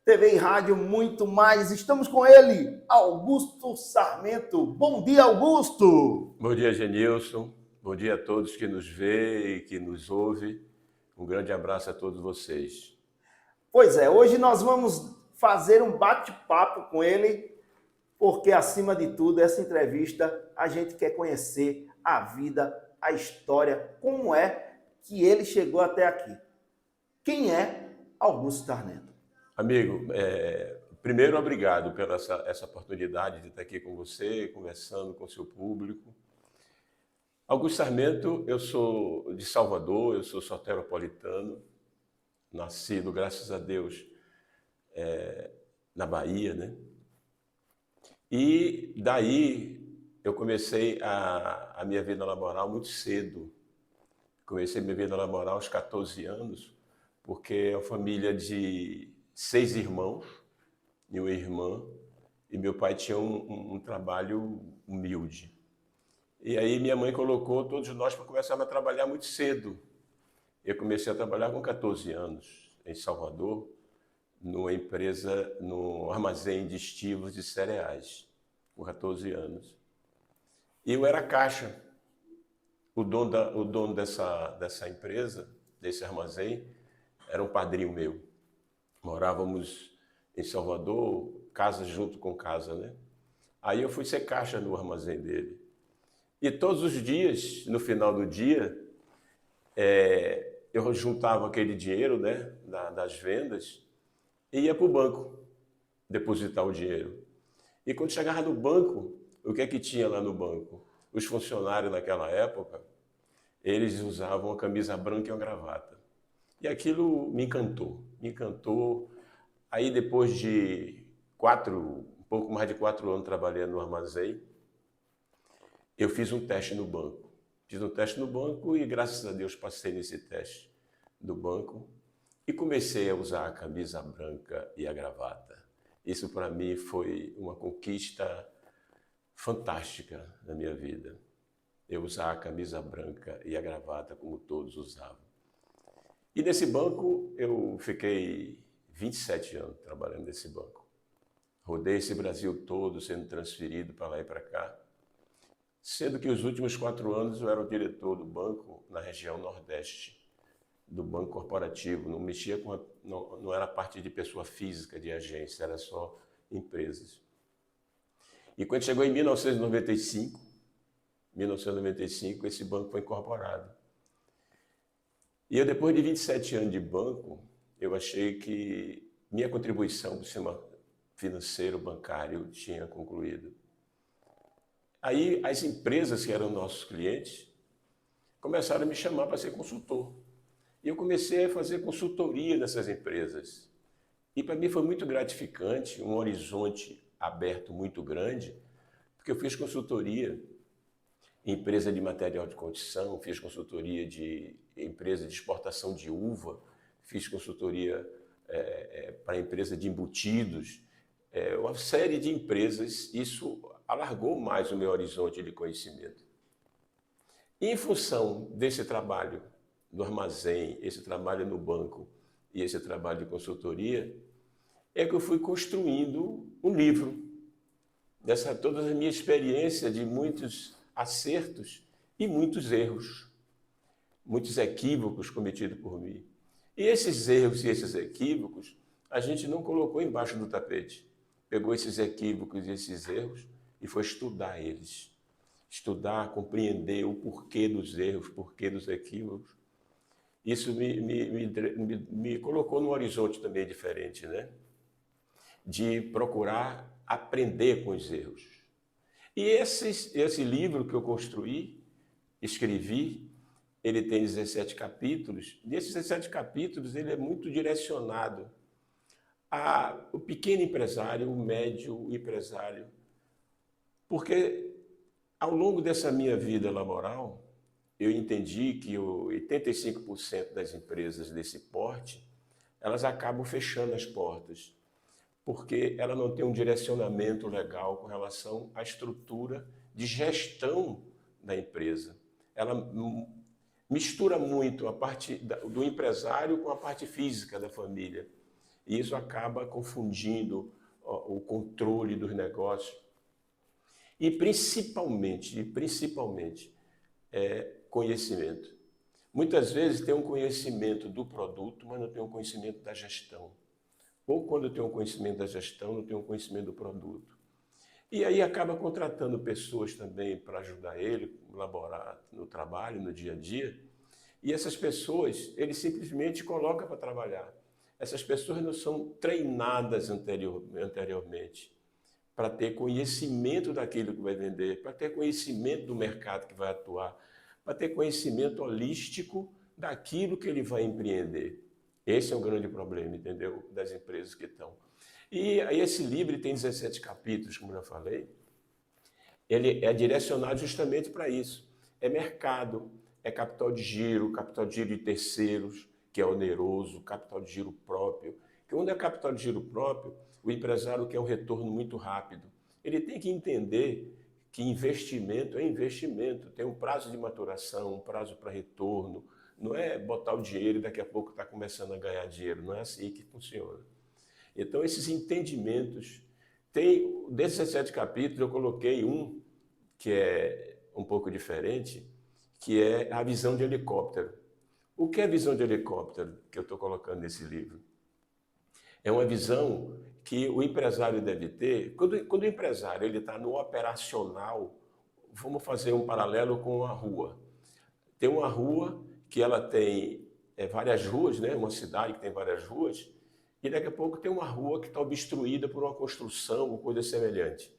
TV e rádio, muito mais. Estamos com ele, Augusto Sarmento. Bom dia, Augusto! Bom dia, Genilson. Bom dia a todos que nos vê e que nos ouve. Um grande abraço a todos vocês. Pois é, hoje nós vamos fazer um bate-papo com ele, porque, acima de tudo, essa entrevista a gente quer conhecer a vida, a história, como é que ele chegou até aqui. Quem é Augusto Sarmento? Amigo, primeiro, obrigado pela essa oportunidade de estar aqui com você, conversando com o seu público. Augusto Sarmento, eu sou de Salvador, eu sou soteropolitano, nascido, graças a Deus, na Bahia, né? E daí eu comecei a minha vida laboral muito cedo. Comecei minha vida laboral aos 14 anos, porque é uma família de 6 irmãos e uma irmã, e meu pai tinha um trabalho humilde. E aí minha mãe colocou todos nós para começarmos a trabalhar muito cedo. Eu comecei a trabalhar com 14 anos em Salvador, numa empresa, num armazém de estivos de cereais, com 14 anos. E eu era caixa. O dono dessa empresa, desse armazém, era um padrinho meu. Morávamos em Salvador, casa junto com casa, né? Aí eu fui ser caixa no armazém dele. E todos os dias, no final do dia, eu juntava aquele dinheiro, né, das vendas e ia para o banco depositar o dinheiro. E quando chegava no banco, o que é que tinha lá no banco? Os funcionários naquela época, eles usavam uma camisa branca e uma gravata. E aquilo me encantou, me encantou. Aí depois de um pouco mais de 4 anos trabalhando no armazém, eu fiz um teste no banco. Fiz um teste no banco e, graças a Deus, passei nesse teste do banco e comecei a usar a camisa branca e a gravata. Isso para mim foi uma conquista fantástica na minha vida. Eu usar a camisa branca e a gravata como todos usavam. E nesse banco eu fiquei 27 anos trabalhando nesse banco. Rodei esse Brasil todo, sendo transferido para lá e para cá. Sendo que os últimos 4 anos eu era o diretor do banco na região Nordeste, do banco corporativo. Não mexia não era parte de pessoa física, de agência, era só empresas. E quando chegou em 1995, esse banco foi incorporado. E eu, depois de 27 anos de banco, eu achei que minha contribuição para o sistema financeiro bancário tinha concluído. Aí as empresas que eram nossos clientes começaram a me chamar para ser consultor. E eu comecei a fazer consultoria nessas empresas. E para mim foi muito gratificante, um horizonte aberto muito grande, porque eu fiz consultoria em empresa de material de construção, fiz consultoria de empresa de exportação de uva, fiz consultoria para empresa de embutidos, uma série de empresas. Isso alargou mais o meu horizonte de conhecimento. E em função desse trabalho no armazém, esse trabalho no banco e esse trabalho de consultoria, é que eu fui construindo um livro, toda a minha experiência de muitos acertos e muitos erros, muitos equívocos cometidos por mim. E esses erros e esses equívocos, a gente não colocou embaixo do tapete. Pegou esses equívocos e esses erros e foi estudar eles. Estudar, compreender o porquê dos erros, porquê dos equívocos. Isso me colocou num horizonte também diferente, né? De procurar aprender com os erros. E esse livro que eu escrevi, ele tem 17 capítulos. Nesses 17 capítulos, ele é muito direcionado ao pequeno empresário, o médio empresário. Porque ao longo dessa minha vida laboral, eu entendi que 85% das empresas desse porte, elas acabam fechando as portas, porque ela não tem um direcionamento legal com relação à estrutura de gestão da empresa. Ela mistura muito a parte do empresário com a parte física da família. E isso acaba confundindo o controle dos negócios. E principalmente, conhecimento. Muitas vezes tem um conhecimento do produto, mas não tem um conhecimento da gestão. Ou quando tem um conhecimento da gestão, não tem um conhecimento do produto. E aí acaba contratando pessoas também para ajudar ele a elaborar no trabalho, no dia a dia. E essas pessoas, ele simplesmente coloca para trabalhar. Essas pessoas não são treinadas anteriormente para ter conhecimento daquilo que vai vender, para ter conhecimento do mercado que vai atuar, para ter conhecimento holístico daquilo que ele vai empreender. Esse é um grande problema, entendeu? Das empresas que estão. E aí esse livro tem 17 capítulos, como eu já falei. Ele é direcionado justamente para isso. É mercado, é capital de giro de terceiros, que é oneroso, capital de giro próprio. Quando é capital de giro próprio, o empresário quer um retorno muito rápido. Ele tem que entender que investimento é investimento, tem um prazo de maturação, um prazo para retorno. Não é botar o dinheiro e daqui a pouco está começando a ganhar dinheiro. Não é assim que funciona. Então, esses entendimentos, tem 17 capítulos, eu coloquei um que é um pouco diferente, que é a visão de helicóptero. O que é a visão de helicóptero que eu estou colocando nesse livro? É uma visão que o empresário deve ter. Quando o empresário está no operacional, vamos fazer um paralelo com a rua. Tem uma rua que ela tem várias ruas, né? Uma cidade que tem várias ruas, e daqui a pouco tem uma rua que está obstruída por uma construção ou coisa semelhante.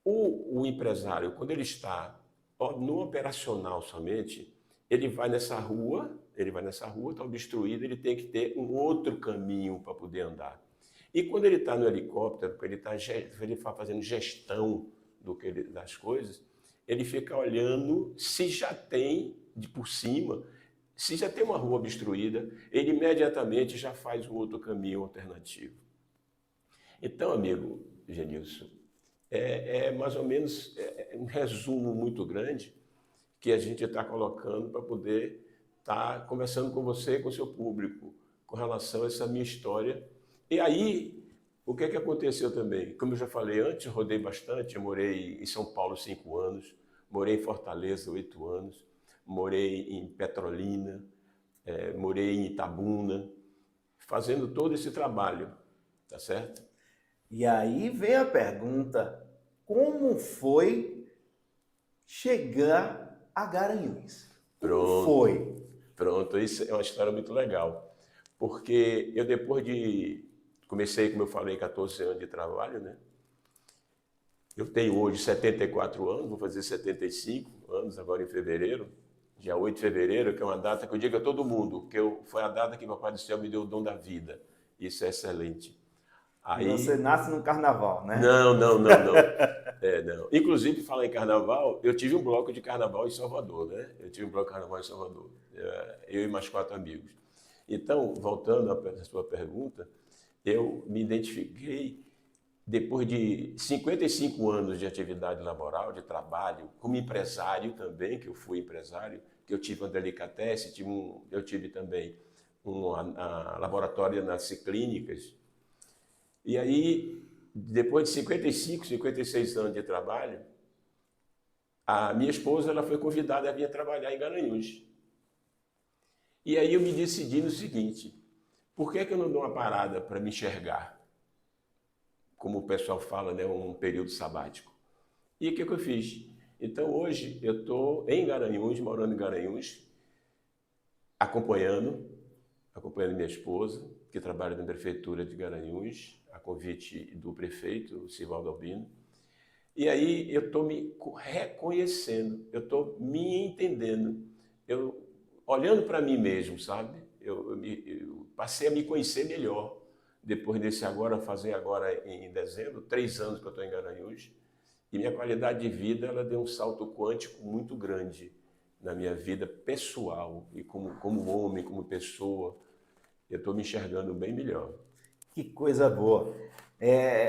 O empresário, quando ele está no operacional somente, ele vai nessa rua, está obstruída, ele tem que ter um outro caminho para poder andar. E quando ele está no helicóptero, ele está fazendo gestão das coisas, ele fica olhando se já tem, por cima, se já tem uma rua obstruída, ele imediatamente já faz um outro caminho alternativo. Então, amigo Genilson, mais ou menos um resumo muito grande que a gente está colocando para poder estar conversando com você e com o seu público com relação a essa minha história. E aí, o que aconteceu também? Como eu já falei antes, eu rodei bastante, eu morei em São Paulo 5 anos, morei em Fortaleza 8 anos, morei em Petrolina, morei em Itabuna, fazendo todo esse trabalho, tá certo? E aí vem a pergunta, como foi chegar a Garanhuns? Como foi? Pronto, isso é uma história muito legal, porque eu comecei, como eu falei, 14 anos de trabalho, né? Eu tenho hoje 74 anos, vou fazer 75 anos agora em fevereiro, dia 8 de fevereiro, que é uma data que eu digo a todo mundo, foi a data que meu Pai do Céu me deu o dom da vida. Isso é excelente. Aí, você nasce no carnaval, né? Não. Não. Inclusive, falar em carnaval, eu tive um bloco de carnaval em Salvador, né? Eu e mais 4 amigos. Então, voltando à sua pergunta, eu me identifiquei depois de 55 anos de atividade laboral, de trabalho, como empresário também, que eu fui empresário, que eu tive uma delicatessen, eu tive também um laboratório nas clínicas. E aí, depois de 55, 56 anos de trabalho, a minha esposa ela foi convidada a vir trabalhar em Garanhuns. E aí eu me decidi no seguinte, por que eu não dou uma parada para me enxergar? Como o pessoal fala, né, um período sabático. E o que eu fiz? Então hoje eu estou em Garanhuns, morando em Garanhuns, acompanhando minha esposa, que trabalha na prefeitura de Garanhuns, a convite do prefeito, Sivaldo Albino. E aí eu estou me reconhecendo, eu estou me entendendo, eu olhando para mim mesmo, sabe? Eu passei a me conhecer melhor. Depois desse fazer agora em dezembro, 3 anos que eu estou em Garanhuns, e minha qualidade de vida ela deu um salto quântico muito grande na minha vida pessoal, e como homem, como pessoa, eu estou me enxergando bem melhor. Que coisa boa.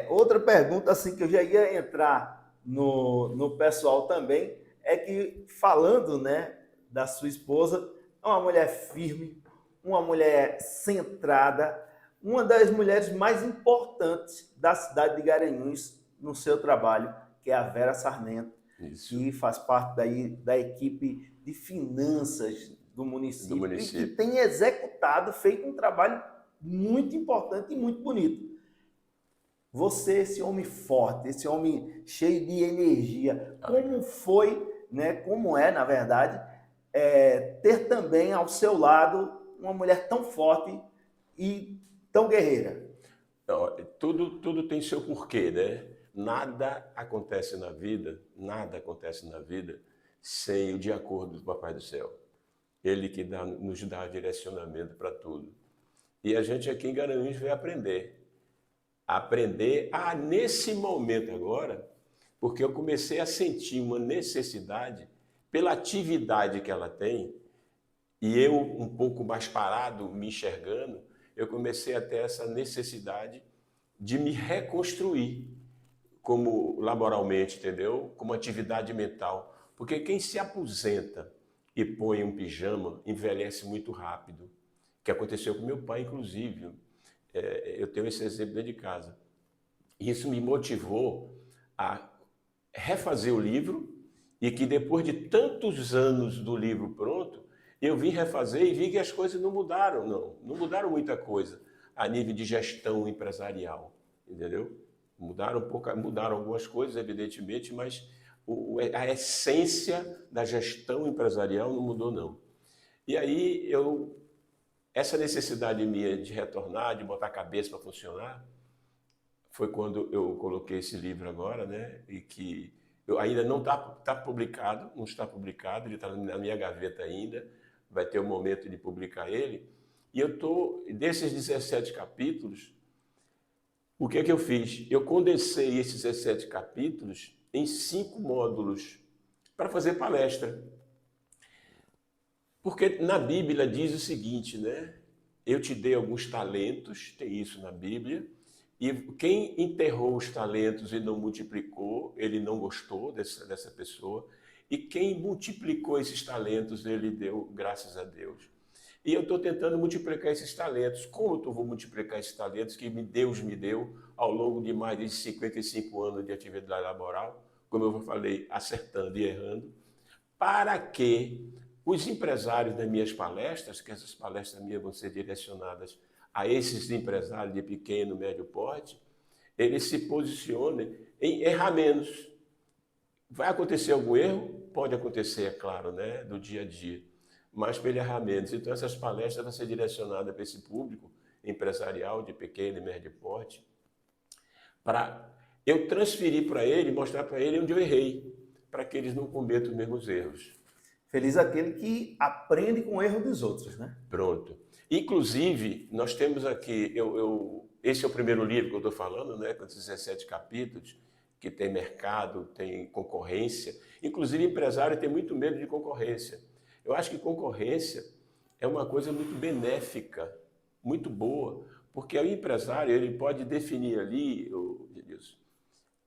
Outra pergunta assim que eu já ia entrar no pessoal também, é que falando, né, da sua esposa, é uma mulher firme, uma mulher centrada, uma das mulheres mais importantes da cidade de Garanhuns no seu trabalho, que é a Vera Sarmento, Isso, que faz parte daí da equipe de finanças do do município e que município. tem executado, feito um trabalho muito importante e muito bonito. Você, esse homem forte, esse homem cheio de energia, como foi, né, como é, na verdade, ter também ao seu lado uma mulher tão forte e tão guerreira? Não, tudo tem seu porquê, né? Nada acontece na vida sem o de acordo do Papai do Céu. Ele que nos dá direcionamento para tudo. E a gente aqui em Garanhuns veio aprender nesse momento agora, porque eu comecei a sentir uma necessidade pela atividade que ela tem, e eu um pouco mais parado, me enxergando, eu comecei a ter essa necessidade de me reconstruir como laboralmente, entendeu? Como atividade mental. Porque quem se aposenta e põe um pijama envelhece muito rápido, que aconteceu com meu pai, inclusive. Eu tenho esse exemplo dentro de casa. Isso me motivou a refazer o livro e que depois de tantos anos do livro pronto, eu vim refazer e vi que as coisas não mudaram, não mudaram muita coisa a nível de gestão empresarial, entendeu? Mudaram algumas coisas, evidentemente, mas a essência da gestão empresarial não mudou, não. E aí, essa necessidade minha de retornar, de botar a cabeça para funcionar, foi quando eu coloquei esse livro agora, né? E que eu ainda não está publicado, não está publicado, ele está na minha gaveta ainda, vai ter o momento de publicar ele. E eu estou, desses 17 capítulos, o que é que eu fiz? Eu condensei esses 17 capítulos em 5 módulos para fazer palestra. Porque na Bíblia diz o seguinte, né? Eu te dei alguns talentos, tem isso na Bíblia, e quem enterrou os talentos e não multiplicou, ele não gostou dessa pessoa, e quem multiplicou esses talentos, ele deu graças a Deus. E eu estou tentando multiplicar esses talentos. Como eu vou multiplicar esses talentos que Deus me deu ao longo de mais de 55 anos de atividade laboral, como eu falei, acertando e errando, para que os empresários das minhas palestras, que essas palestras minhas vão ser direcionadas a esses empresários de pequeno, médio porte, eles se posicionem em errar menos. Vai acontecer algum erro? Pode acontecer, é claro, né, do dia a dia, mas para ele errar menos. Então, essas palestras vão ser direcionadas para esse público empresarial de pequeno e médio porte, para eu transferir para ele, mostrar para ele onde eu errei, para que eles não cometam os mesmos erros. Feliz aquele que aprende com o erro dos outros, né? Pronto. Inclusive, nós temos aqui, esse é o primeiro livro que eu estou falando, né, com 17 capítulos, que tem mercado, tem concorrência. Inclusive, empresário tem muito medo de concorrência. Eu acho que concorrência é uma coisa muito benéfica, muito boa, porque o empresário ele pode definir ali,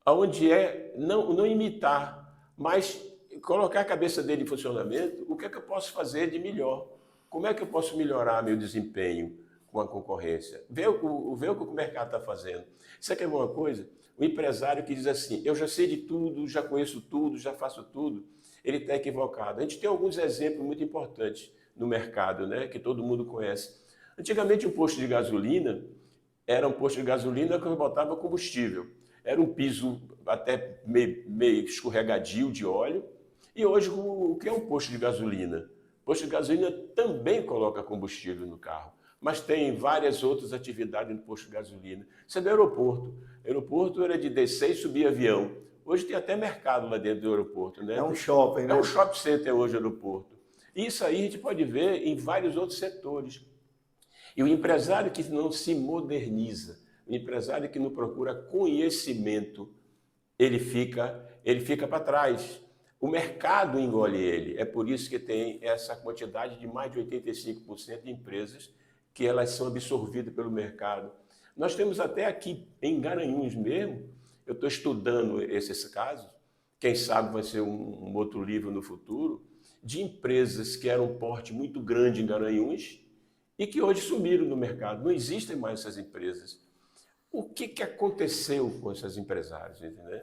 aonde não imitar, mas colocar a cabeça dele em funcionamento, o que é que eu posso fazer de melhor? Como é que eu posso melhorar meu desempenho com a concorrência? Ver o que o mercado está fazendo. Isso aqui é uma coisa, o empresário que diz assim, eu já sei de tudo, já conheço tudo, já faço tudo, ele está equivocado. A gente tem alguns exemplos muito importantes no mercado, né, que todo mundo conhece. Antigamente, um posto de gasolina era um posto de gasolina que botava combustível. Era um piso até meio escorregadio de óleo. E hoje, o que é um posto de gasolina? O posto de gasolina também coloca combustível no carro, mas tem várias outras atividades no posto de gasolina. Isso é do aeroporto. O aeroporto era de descer e subir avião. Hoje tem até mercado lá dentro do aeroporto, né? É um shopping, né? É um shopping center hoje o aeroporto. Isso aí a gente pode ver em vários outros setores. E o empresário que não se moderniza, o empresário que não procura conhecimento, ele fica para trás. O mercado engole ele. É por isso que tem essa quantidade de mais de 85% de empresas que elas são absorvidas pelo mercado. Nós temos até aqui em Garanhuns mesmo, eu estou estudando esses casos, quem sabe vai ser um outro livro no futuro, de empresas que eram um porte muito grande em Garanhuns e que hoje sumiram no mercado. Não existem mais essas empresas. O que aconteceu com esses empresários, entendeu?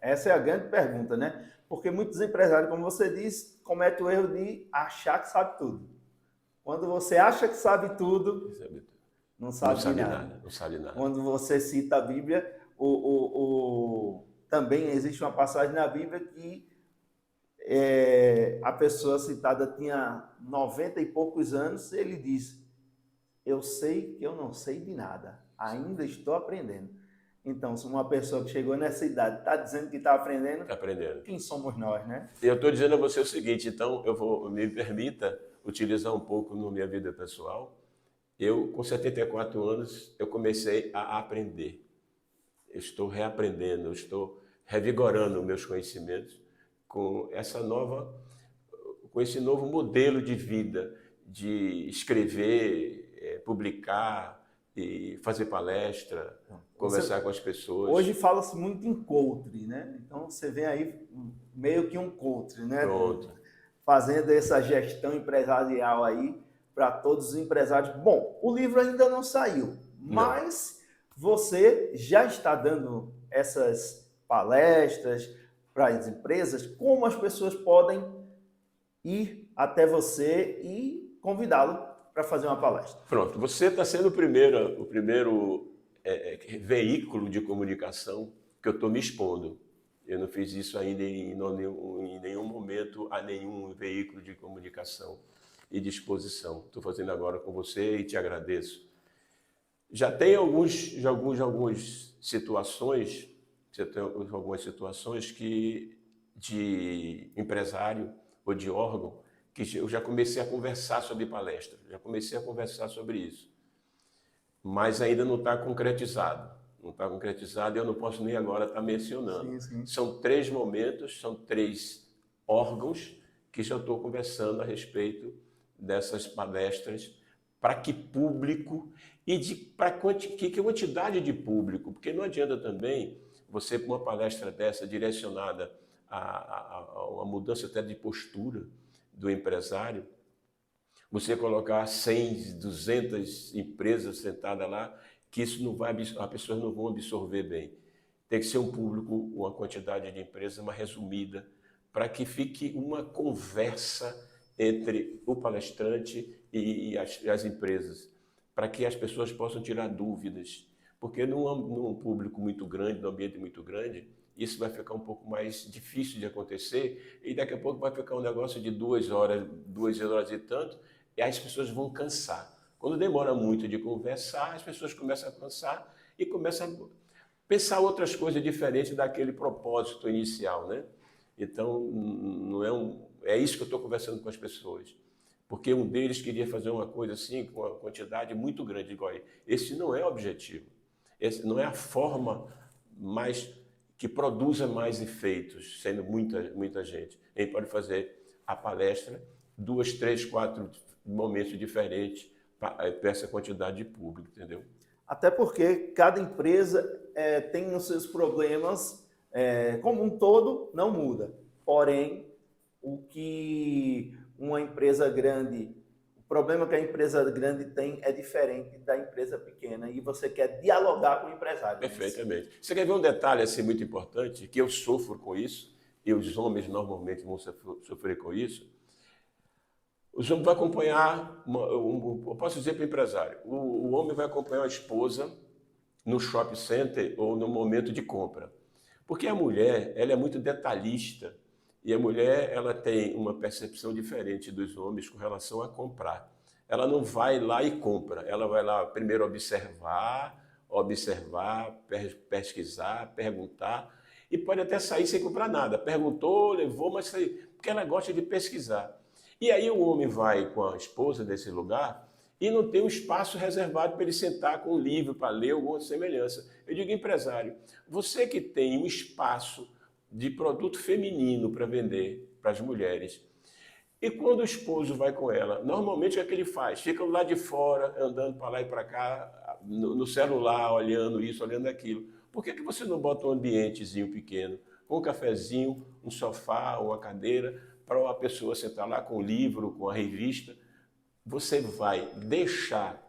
Essa é a grande pergunta, né? Porque muitos empresários, como você disse, cometem o erro de achar que sabe tudo. Quando você acha que sabe tudo, não sabe de nada. Não sabe nada. Quando você cita a Bíblia, também existe uma passagem na Bíblia que a pessoa citada tinha 90 e poucos anos, ele diz: eu sei que eu não sei de nada, ainda estou aprendendo. Então, se uma pessoa que chegou nessa idade está dizendo que está aprendendo, quem somos nós, né? Eu estou dizendo a você o seguinte, então, me permita utilizar um pouco na minha vida pessoal. Eu, com 74 anos, eu comecei a aprender. Eu estou reaprendendo, eu estou revigorando meus conhecimentos com esse novo modelo de vida, de escrever, publicar e fazer palestra, conversar com as pessoas. Hoje fala-se muito em coaching, né? Então você vê aí meio que um coaching, né? Pronto. Fazendo essa gestão empresarial aí para todos os empresários. Bom, o livro ainda não saiu, mas você já está dando essas palestras para as empresas. Como as pessoas podem ir até você e convidá-lo para fazer uma palestra? Pronto, você está sendo o primeiro veículo de comunicação que eu estou me expondo. Eu não fiz isso ainda em nenhum momento a nenhum veículo de comunicação e de exposição. Estou fazendo agora com você e te agradeço. Já tem algumas situações de empresário ou de órgão que eu já comecei a conversar sobre palestra, já comecei a conversar sobre isso, mas ainda não está concretizado. Não está concretizado e eu não posso nem agora estar mencionando. Sim. São 3 momentos, são 3 órgãos que já estou conversando a respeito dessas palestras para que público e para que quantidade de público, porque não adianta também você, com uma palestra dessa direcionada a uma mudança até de postura do empresário, você colocar 100, 200 empresas sentadas lá, que isso não vai, as pessoas não vão absorver bem. Tem que ser um público, uma quantidade de empresas mais resumida, para que fique uma conversa entre o palestrante e as empresas, para que as pessoas possam tirar dúvidas. Porque num público muito grande, num ambiente muito grande, isso vai ficar um pouco mais difícil de acontecer e daqui a pouco vai ficar um negócio de 2 horas e tanto, e as pessoas vão cansar. Quando demora muito de conversar, as pessoas começam a cansar e começam a pensar outras coisas diferentes daquele propósito inicial, né? Então, não é isso que eu estou conversando com as pessoas. Porque um deles queria fazer uma coisa assim, com uma quantidade muito grande de goi. Esse não é o objetivo. Esse não é a forma mais que produza mais efeitos, sendo muita gente. A gente pode fazer a palestra 2, 3, 4 momentos diferentes para essa quantidade de público, entendeu? Até porque cada empresa tem os seus problemas, como um todo, não muda. Porém, o que uma empresa grande, o problema que a empresa grande tem é diferente da empresa pequena e você quer dialogar com o empresário. Perfeitamente. Você quer ver um detalhe assim muito importante, que eu sofro com isso, e os homens normalmente vão sofrer com isso? Os homens vão acompanhar, eu posso dizer para o empresário, o homem vai acompanhar a esposa no shopping center ou no momento de compra. Porque a mulher, ela é muito detalhista e a mulher, ela tem uma percepção diferente dos homens com relação a comprar. Ela não vai lá e compra, ela vai lá primeiro observar, pesquisar, perguntar e pode até sair sem comprar nada. Perguntou, levou, mas saiu, porque ela gosta de pesquisar. E aí o homem vai com a esposa desse lugar e não tem um espaço reservado para ele sentar com um livro para ler alguma semelhança. Eu digo, empresário, você que tem um espaço de produto feminino para vender para as mulheres, e quando o esposo vai com ela, normalmente o que é que ele faz? Fica lá de fora, andando para lá e para cá, no celular, olhando isso, olhando aquilo. Por que você não bota um ambientezinho pequeno, com um cafezinho, um sofá, uma cadeira, para uma pessoa sentar lá com o livro, com a revista, você vai deixar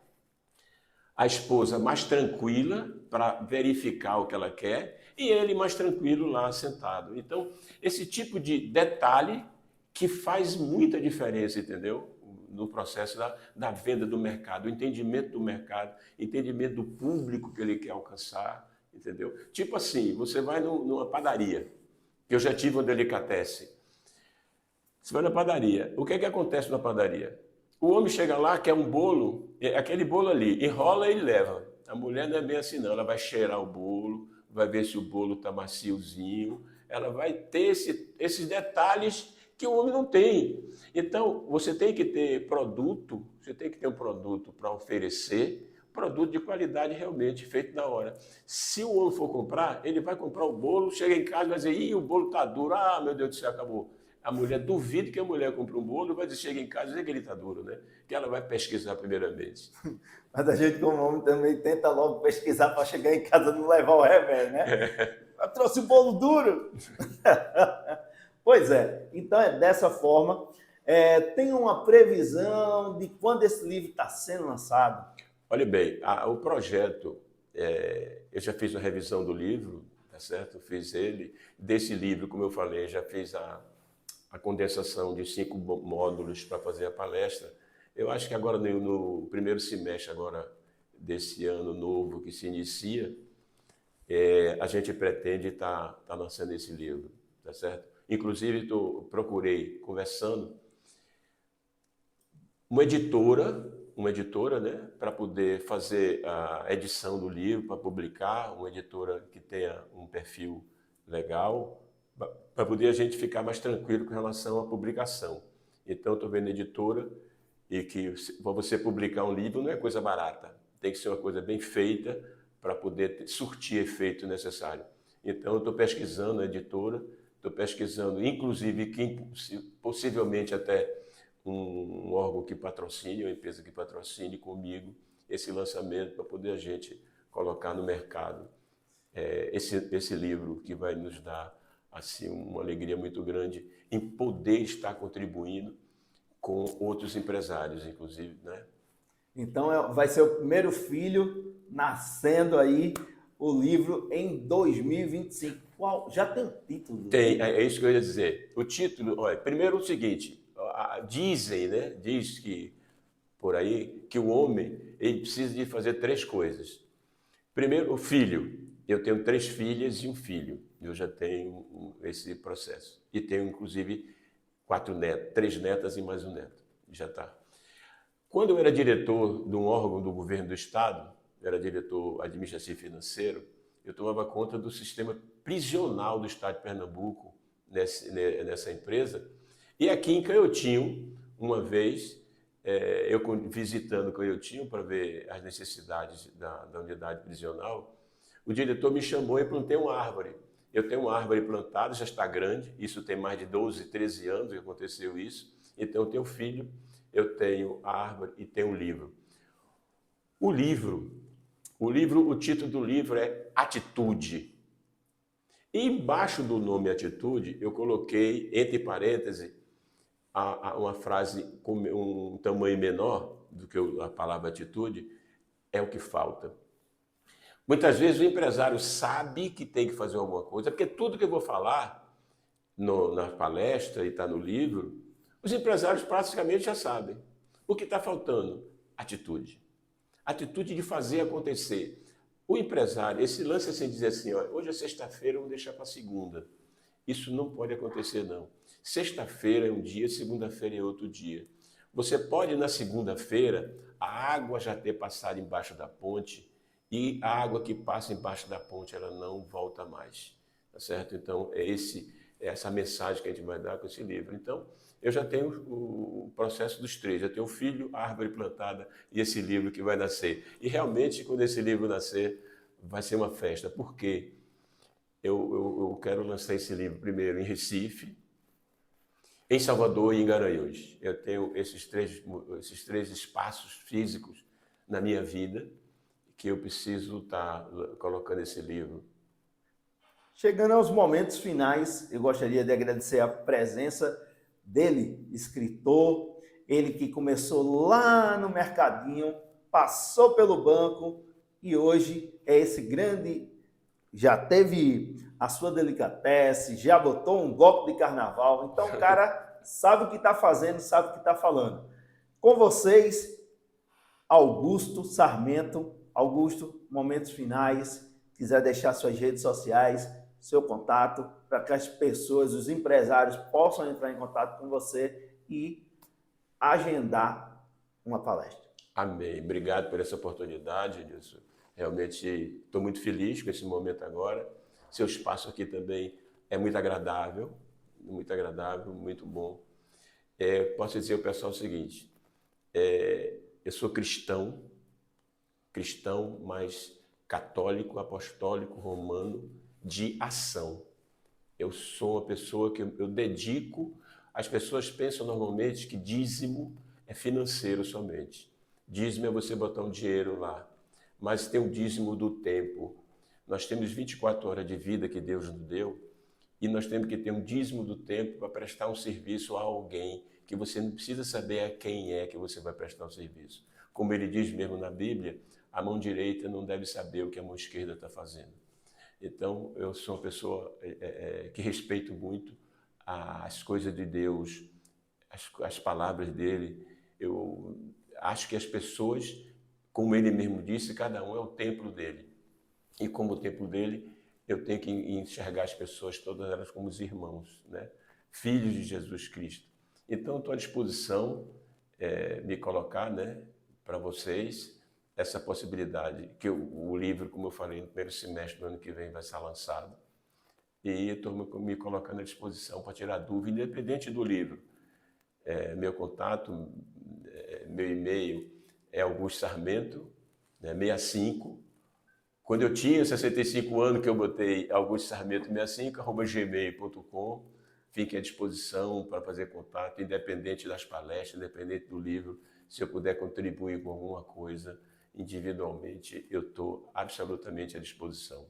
a esposa mais tranquila para verificar o que ela quer e ele mais tranquilo lá sentado. Então, esse tipo de detalhe que faz muita diferença, entendeu? No processo da venda do mercado, o entendimento do mercado, entendimento do público que ele quer alcançar, entendeu? Tipo assim, você vai numa padaria, que eu já tive uma delicatessen. Você vai na padaria, o que é que acontece na padaria? O homem chega lá, quer um bolo, aquele bolo ali, enrola e leva. A mulher não é bem assim não, ela vai cheirar o bolo, vai ver se o bolo está maciozinho, ela vai ter esses detalhes que o homem não tem. Então, você tem que ter produto, você tem que ter um produto para oferecer, produto de qualidade realmente, feito na hora. Se o homem for comprar, ele vai comprar o bolo, chega em casa e vai dizer, ih, o bolo está duro, ah, meu Deus do céu, acabou. A mulher duvida que a mulher compre um bolo, vai dizer, chega em casa e dizer que ele está duro, né? Que ela vai pesquisar primeiramente. Mas a gente, como homem, também tenta logo pesquisar para chegar em casa e não levar o remédio, né? Eu trouxe o bolo duro. Pois é, então é dessa forma. Tem uma previsão de quando esse livro está sendo lançado? Olha bem, o projeto, eu já fiz a revisão do livro, tá certo? Fiz ele. Desse livro, como eu falei, já fiz a condensação de 5 módulos para fazer a palestra. Eu acho que agora no primeiro semestre agora desse ano novo que se inicia, a gente pretende estar lançando esse livro, tá certo? Inclusive, procurei, conversando, uma editora, né, para poder fazer a edição do livro, para publicar, uma editora que tenha um perfil legal, para poder a gente ficar mais tranquilo com relação à publicação. Então, estou vendo editora e que para você publicar um livro não é coisa barata, tem que ser uma coisa bem feita para poder surtir efeito necessário. Então, eu estou pesquisando a editora, estou pesquisando, inclusive, quem possivelmente até um órgão que patrocine, uma empresa que patrocine comigo esse lançamento para poder a gente colocar no mercado esse livro que vai nos dar assim uma alegria muito grande em poder estar contribuindo com outros empresários, inclusive, né? Então vai ser o primeiro filho nascendo aí, o livro em 2025. Qual? Já tem título? Tem, é isso que eu ia dizer. O título, olha, primeiro o seguinte, dizem, né? Diz que por aí que o homem ele precisa de fazer 3 coisas. Primeiro, o filho. Eu tenho 3 filhas e um filho. Eu já tenho esse processo. E tenho, inclusive, 3 netas e mais um neto. Já está. Quando eu era diretor de um órgão do governo do Estado, eu era diretor administrativo financeiro, eu tomava conta do sistema prisional do Estado de Pernambuco nessa empresa. E aqui em Canhotinho, uma vez, eu visitando Canhotinho para ver as necessidades da unidade prisional, o diretor me chamou e plantei uma árvore. Eu tenho uma árvore plantada, já está grande, isso tem mais de 12, 13 anos que aconteceu isso. Então eu tenho filho, eu tenho a árvore e tenho um livro. O título do livro é Atitude. E embaixo do nome Atitude, eu coloquei, entre parênteses, uma frase com um tamanho menor do que a palavra atitude, é o que falta. Muitas vezes o empresário sabe que tem que fazer alguma coisa, porque tudo que eu vou falar na palestra e está no livro, os empresários praticamente já sabem. O que está faltando? Atitude. Atitude de fazer acontecer. O empresário, esse lance assim, dizer assim, ó, hoje é sexta-feira, vamos deixar para segunda. Isso não pode acontecer, não. Sexta-feira é um dia, segunda-feira é outro dia. Você pode, na segunda-feira, a água já ter passado embaixo da ponte e a água que passa embaixo da ponte, ela não volta mais. Tá certo? Então, é essa mensagem que a gente vai dar com esse livro. Então, eu já tenho o processo dos 3. Já tenho o filho, a árvore plantada e esse livro que vai nascer. E realmente, quando esse livro nascer, vai ser uma festa. Por quê? Eu quero lançar esse livro primeiro em Recife, em Salvador e em Garanhuns. Eu tenho esses três espaços físicos na minha vida que eu preciso estar colocando esse livro. Chegando aos momentos finais, eu gostaria de agradecer a presença dele, escritor Ele que começou lá no mercadinho, passou pelo banco e hoje é esse grande, já teve a sua delicatessen, já botou um golpe de carnaval. Então o cara sabe o que está fazendo, sabe o que está falando. Com vocês, Augusto Sarmento. Augusto, momentos finais, quiser deixar suas redes sociais, seu contato, para que as pessoas, os empresários possam entrar em contato com você e agendar uma palestra. Amém. Obrigado por essa oportunidade, Edilson. Realmente estou muito feliz com esse momento agora. Seu espaço aqui também é muito agradável, muito bom. Posso dizer ao pessoal o seguinte, eu sou cristão, mas católico, apostólico, romano, de ação. Eu sou uma pessoa que eu dedico. As pessoas pensam normalmente que dízimo é financeiro somente. Dízimo é você botar um dinheiro lá. Mas tem o dízimo do tempo. Nós temos 24 horas de vida que Deus nos deu e nós temos que ter um dízimo do tempo para prestar um serviço a alguém que você não precisa saber a quem é que você vai prestar o serviço. Como ele diz mesmo na Bíblia, a mão direita não deve saber o que a mão esquerda está fazendo. Então, eu sou uma pessoa que respeito muito as coisas de Deus, as palavras dele. Eu acho que as pessoas, como ele mesmo disse, cada um é o templo dele. E como o templo dele, eu tenho que enxergar as pessoas, todas elas, como os irmãos, né? Filhos de Jesus Cristo. Então, estou à disposição, me colocar, né, para vocês, essa possibilidade, que o livro, como eu falei, no primeiro semestre do ano que vem vai ser lançado. E estou me colocando à disposição para tirar dúvida, independente do livro. Meu contato, meu e-mail é Augusto Sarmento, né, 65. Quando eu tinha 65 anos, que eu botei Augusto Sarmento 65, @gmail.com. Fique à disposição para fazer contato, independente das palestras, independente do livro. Se eu puder contribuir com alguma coisa individualmente, eu estou absolutamente à disposição.